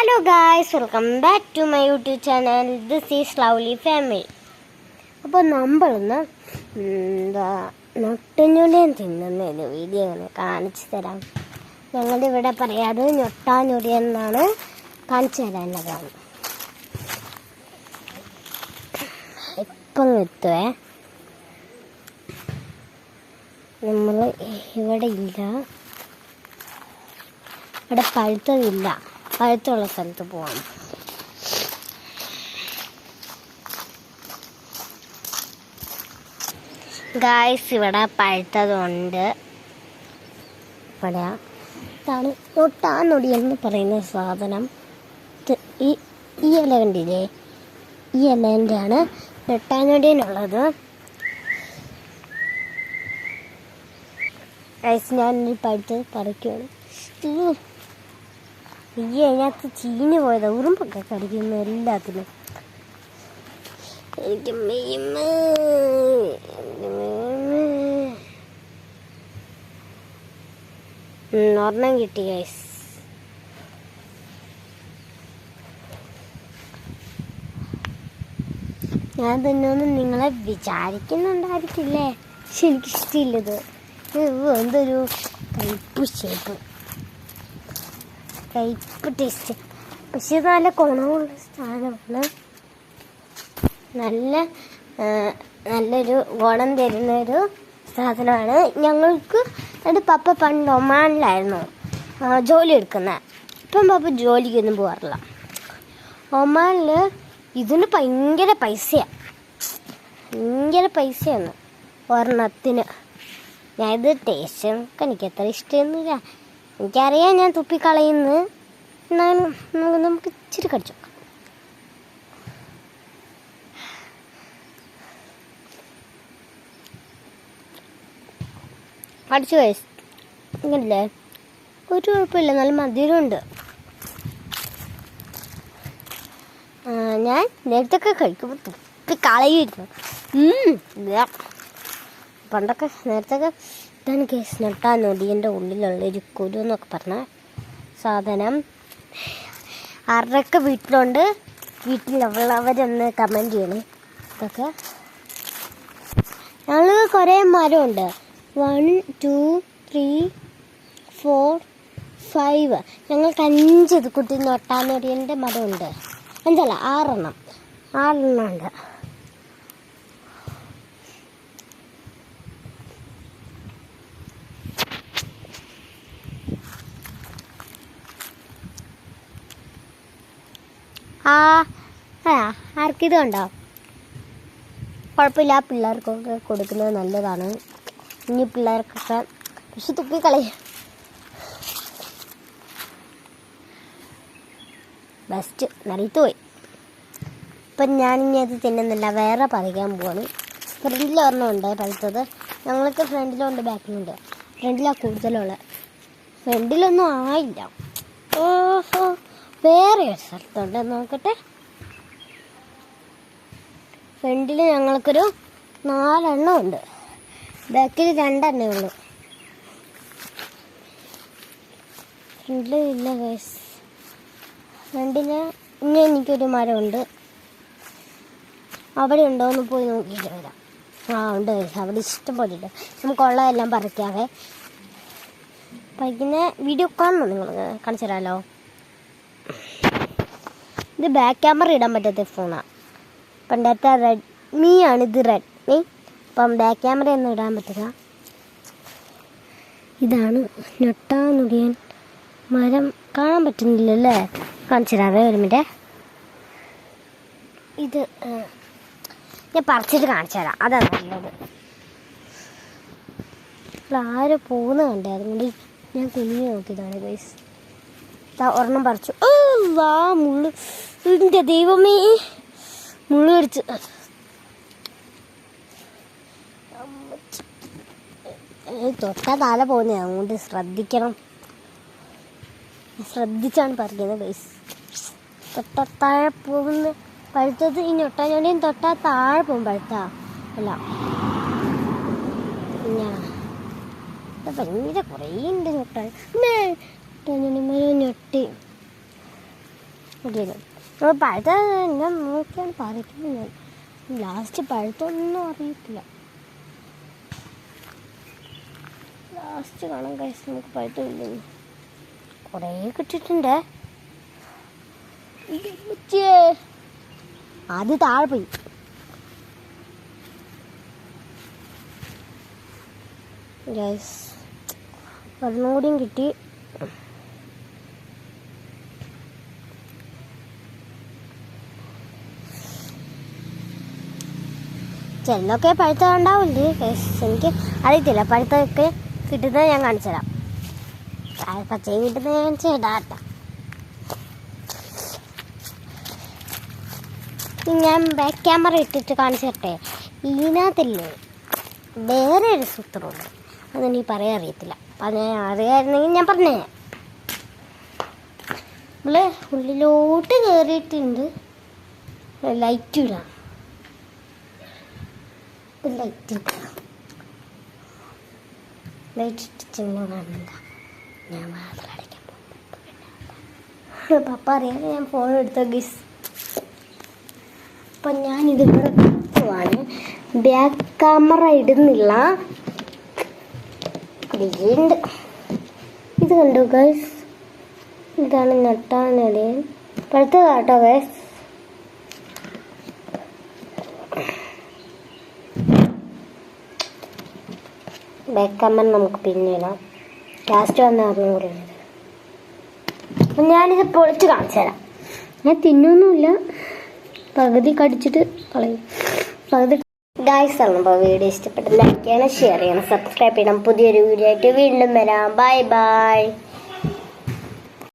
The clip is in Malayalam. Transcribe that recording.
Hello guys, welcome back to my YouTube channel. This is lovely family. അപ്പോൾ നമ്മളൊന്ന് നൊട്ടഞ്ഞൊടിയൻ തിന്നുന്ന വീഡിയോ ഒന്ന് കാണിച്ചു തരാം. ഞങ്ങളുടെ ഇവിടെ പറയാതെ ഞൊട്ടാഞ്ഞൊടിയൻ എന്നാണ്. കാണിച്ചു തരാനുള്ളതാണ്. ഇപ്പം എത്തുവേ. നമ്മൾ ഇവിടെ ഇല്ല, ഇവിടെ പഴുത്തതില്ല. പഴുത്തുള്ള സ്ഥലത്ത് പോവാം. ഗായ്സ്, ഇവിടെ പഴുത്തതുണ്ട്. ഇവിടെ ഇതാണ് ഞൊട്ടാഞ്ഞൊടി എന്ന് പറയുന്ന സാധനം. ഈ ഇല കണ്ടില്ലേ? ഈ ഇലേൻ്റെയാണ് ഞൊട്ടാഞ്ഞൊടിയനുള്ളത്. ഗായ്സ്, ഞാനൊരു പഴുത്തത് പറിക്കുകയാണ്. അതിനകത്ത് ചീഞ്ഞു പോയതാ. ഉറുമ്പൊക്കെ കടിക്കുന്നു എല്ലാത്തിലും. എനിക്ക് ഒരെണ്ണം കിട്ടി ഗൈസ്. ഞാൻ തന്നെയൊന്നും നിങ്ങളെ വിചാരിക്കുന്നുണ്ടായിരിക്കില്ലേ? പക്ഷെ എനിക്കിഷ്ടമില്ലത്. എന്തൊരു കയ്പ് ഷേപ്പ്, കയ്പ് ടേസ്റ്റ്. പക്ഷെ നല്ല ഗുണമുള്ള സാധനമാണ്. നല്ലൊരു ഗുണം തരുന്നൊരു സാധനമാണ്. ഞങ്ങൾക്ക് എൻ്റെ പപ്പ പണ്ട് ഒമാനിലായിരുന്നു ജോലി എടുക്കുന്നത്. ഇപ്പം പപ്പ ജോലിക്കൊന്നും പോകാറില്ല. ഒമാനിൽ ഇതിന് ഭയങ്കര പൈസയാണ് ഒരെണ്ണത്തിന്. ഞാനിത് ടേസ്റ്റ് എനിക്ക് അത്ര ഇഷ്ടമൊന്നുമില്ല. എനിക്കറിയാം ഞാൻ തുപ്പിക്കളയുന്നു. എന്നാലും നമുക്ക് ഇച്ചിരി കടിച്ചു നോക്കാം. കടിച്ചു കഴിച്ചു ഇങ്ങനല്ലേ? ഒരു കുഴപ്പമില്ല, നല്ല മധുരമുണ്ട്. ഞാൻ നേരത്തൊക്കെ കഴിക്കുമ്പോൾ തുപ്പിക്കളയുമായിരുന്നു. പണ്ടൊക്കെ നേരത്തൊക്കെ ഇതാണ് കേസ് ഞൊട്ടാഞ്ഞൊടിയൻ്റെ ഉള്ളിലുള്ളൊരു കുരു എന്നൊക്കെ പറഞ്ഞ സാധനം. ആരുടെയൊക്കെ വീട്ടിലുണ്ട്, വീട്ടിലുള്ളവരൊന്ന് കമൻറ്റ് ചെയ്യണേ. ഇതൊക്കെ ഞങ്ങൾ കുറേ മരമുണ്ട്. 1 2 3 4 5. ഞങ്ങൾക്ക് 5 കുട്ടി ഞൊട്ടാഞ്ഞൊടിയൻ്റെ മരമുണ്ട്. 5 അല്ല 6 എണ്ണം ഉണ്ട്. ആർക്കിത് കണ്ടോ? കുഴപ്പമില്ല, പിള്ളേർക്കൊക്കെ കൊടുക്കുന്നത് നല്ലതാണ്. ഇനി പിള്ളേർക്കൊക്കെ പക്ഷെ തുപ്പിക്കളയും. ബെസ്റ്റ് നിറയത്ത് പോയി. ഇപ്പം ഞാനിനി അത് തിന്നുന്നില്ല, വേറെ പറിക്കാൻ പോവാണ്. ഫ്രണ്ടിൽ ഒരെണ്ണമുണ്ട് പഴുത്തത്. ഞങ്ങൾക്ക് ഫ്രണ്ടിലുണ്ട്, ബാക്കിലുണ്ട്. ഫ്രണ്ടിലാണ് കൂടുതലുള്ളത്. ഫ്രണ്ടിലൊന്നും ആയില്ല. ഓഹോ, വേറെ ഒരു സ്ഥലത്തുണ്ട്, നോക്കട്ടെ. ഫ്രണ്ടിൽ ഞങ്ങൾക്കൊരു 4 എണ്ണം ഉണ്ട്, ബാക്കിൽ 2 എണ്ണേ ഉള്ളൂ. ഫ്രണ്ടിൽ ഇല്ല ഗൈസ്. ഫ്രണ്ടിൽ ഇനി എനിക്കൊരു മരമുണ്ട്. അവിടെ ഉണ്ടോ എന്ന് പോയി നോക്കിയിട്ട് വരാം. ഉണ്ട് ഗൈസ്, അവിടെ ഇഷ്ടം പോലെ ഉണ്ട്. നമുക്കുള്ളതെല്ലാം പറിക്കാവേ. പറിക്കുന്ന വീഡിയോ കാണണം, നിങ്ങൾ കാണിച്ചു തരാമല്ലോ. ഇത് ബാക്ക് ക്യാമറ ഇടാൻ പറ്റാത്ത ഫോണാണ്. പണ്ടത്തെ റെഡ്മി ആണ് ഇത്, റെഡ്മി. അപ്പം ബാക്ക് ക്യാമറ ഒന്നും ഇടാൻ പറ്റില്ല. ഇതാണ് ഞൊട്ടാഞ്ഞൊടിയൻ മരം. കാണാൻ പറ്റുന്നില്ലല്ലേ? കാണിച്ചു തരാവേ, ഒരു മിനിറ്റ്. ഇത് ഞാൻ പറിച്ചിട്ട് കാണിച്ചു തരാം, അതാണ് നല്ലത്. ആരും പോകുന്ന കണ്ടേ, അതുകൊണ്ട് ഞാൻ കുഞ്ഞു നോക്കിയതാണ് ഗൈസ്. ഒരെണ്ണം പറിച്ചു. വാ, മുള്ളു! ഇതിൻ്റെ ദൈവമേ, മുള്ളു കടിച്ചു. തൊട്ടാ താഴെ പോകുന്നതാണ്, അതുകൊണ്ട് ശ്രദ്ധിച്ചാണ് പറിക്കുന്നത് ഗൈസ്. തൊട്ടാ താഴെ പോകുന്ന പഴുത്തത് ഈ ഞൊട്ടാഞ്ഞൊടിയും തൊട്ടാ താഴെ പോകും. പഴുത്താ അല്ല, ഭയങ്കര കുറേ ഉണ്ട് ഞൊട്ടാഞ്ഞൊടി മരം. ഞൊട്ടി കിട്ടിയത്. അപ്പോൾ പഴുത്ത ഞാൻ നോക്കിയാണ് പറിക്കുന്നത്. ഞാൻ ലാസ്റ്റ് പഴുത്തൊന്നും അറിയത്തില്ല. ലാസ്റ്റ് കാണാൻ കഴിച്ച് നമുക്ക് പഴുത്തില്ലെന്ന് കുറേ കിട്ടിയിട്ടുണ്ട്. ആദ്യം താഴെ പോയി. ഗൈസ് ഒരെണ്ണം കൂടിയും കിട്ടി. ചിലതൊക്കെ പഴുത്ത ഉണ്ടാവില്ലേ ഗൈസ്, എനിക്ക് അറിയത്തില്ല. പഴുത്തൊക്കെ കിട്ടുന്നത് ഞാൻ കാണിച്ചു തരാം. പച്ചയും കിട്ടുന്നത് ഞാൻ ചെയ്താട്ട. ഞാൻ ബാക്ക് ക്യാമറ ഇട്ടിട്ട് കാണിച്ചു തരട്ടെ. ഇതിനകത്തില്ലേ വേറെ ഒരു സൂത്രമുണ്ട്, അതെനിക്ക് പറയാൻ അറിയത്തില്ല. അത് ഞാൻ അറിയാമായിരുന്നെങ്കിൽ ഞാൻ പറഞ്ഞേ. നമ്മൾ ഉള്ളിലോട്ട് കയറിയിട്ടുണ്ട്. ലൈറ്റ് ഇടാം. ലൈറ്റ് ഇട്ടിട്ട് കാണണ്ട. ഞാൻ വാതിലടയ്ക്കാൻ പോകും. പപ്പ അറിയാതെ ഞാൻ ഫോൺ എടുത്ത ഗിസ്. അപ്പം ഞാനിതിവിടെ പോവാണ്. ബാക്ക് ക്യാമറ ഇടുന്നില്ല. ഉണ്ട്. ഇത് കണ്ടു ഗൈസ്, ഇതാണ് നട്ടാനടിയൻ. പഴുത്ത കേട്ടോ ഗൈസ്. ബാക്ക് ക്യാമറ നമുക്ക് പിന്നെ ഇടാം. ലാസ്റ്റ് വന്ന അറിഞ്ഞും കൂടെ ഉണ്ട്. അപ്പം ഞാനിത് പൊളിച്ച് കാണിച്ചു തരാം. ഞാൻ തിന്നൊന്നുമില്ല, പകുതി കടിച്ചിട്ട് കളയും. പകുതി ഗൈസ് ആണ്. അപ്പോൾ വീഡിയോ ഇഷ്ടപ്പെട്ട് ലൈക്ക് ചെയ്യണം, ഷെയർ ചെയ്യണം, സബ്സ്ക്രൈബ് ചെയ്യണം. പുതിയൊരു വീഡിയോ ആയിട്ട് വീണ്ടും വരാം. Bye bye.